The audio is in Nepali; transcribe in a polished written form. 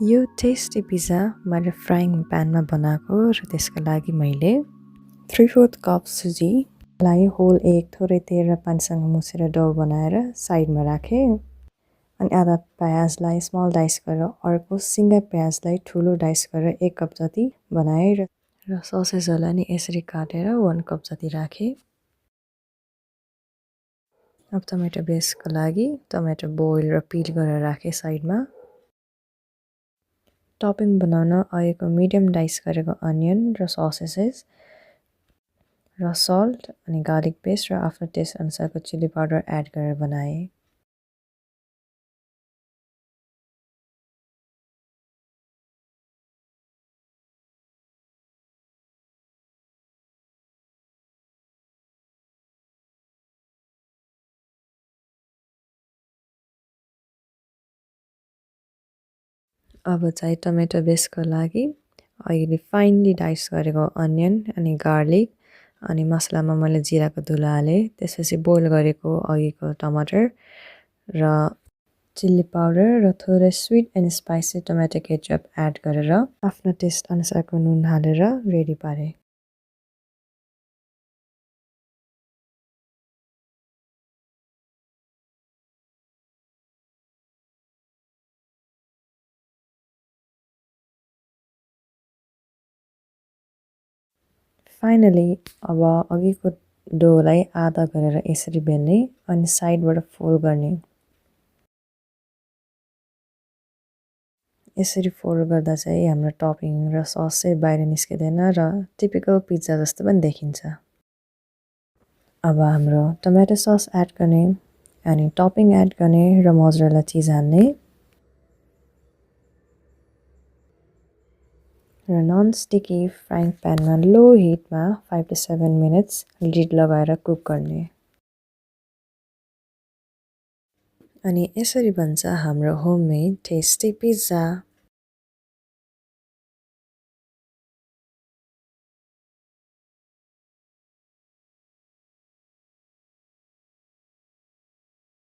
यो टेस्टी पिज्जा मैले फ्राइङ प्यानमा बनाएको र त्यसको लागि मैले 3/4 कप सुजीलाई होल एग थोरै तेल र पानीसँग मुछेर डो बनाएर साइडमा राखेँ। अनि आधा प्याजलाई स्मल डाइस गरेर अर्को सिङ्गै प्याजलाई ठुलो डाइस गरेर 1 कप जति बनाएँ र ससेजहरूलाई नि यसरी काटेर 1 कप जति राखेँ। अब टमेटो बेसको लागि टमेटो बोइल र पिल गरेर राखेँ साइडमा। टपिङ बनाउन अहिलेको मिडियम डाइस गरेको अनियन र ससेसेस र सल्ट अनि गार्लिक पेस्ट र आफ्नो टेस्ट अनुसारको चिली पाउडर एड गरेर बनाएँ। अब चाहिँ टमेटो बेसको लागि अहिले फाइनली डाइस गरेको अनियन अनि गार्लिक अनि मसलामा मैले जिराको धुलो हालेँ। त्यसपछि बोइल गरेको अघिको टमाटर र चिल्ली पाउडर र थोरै sweet and spicy tomato ketchup add गरेर आफ्नो टेस्ट अनुसारको नुन हालेर रेडी पारेँ। फाइनली अब अघिको डोलाई आधा गरेर यसरी बेल्ने अनि साइडबाट फोल्ड गर्ने। यसरी फोल्ड गर्दा चाहिँ हाम्रो टपिङ र सस चाहिँ बाहिर निस्किँदैन र टिपिकल पिज्जा जस्तो पनि देखिन्छ। अब हाम्रो टमेटो सस एड गर्ने अनि टपिङ एड गर्ने र मोजरेला चिज हाल्ने र नन स्टिकी फ्राइङ प्यानमा लो हिटमा 5 to 7 मिनट्स लिड लगाएर कुक गर्ने। अनि यसरी बन्छ हाम्रो होममेड टेस्टी पिज्जा।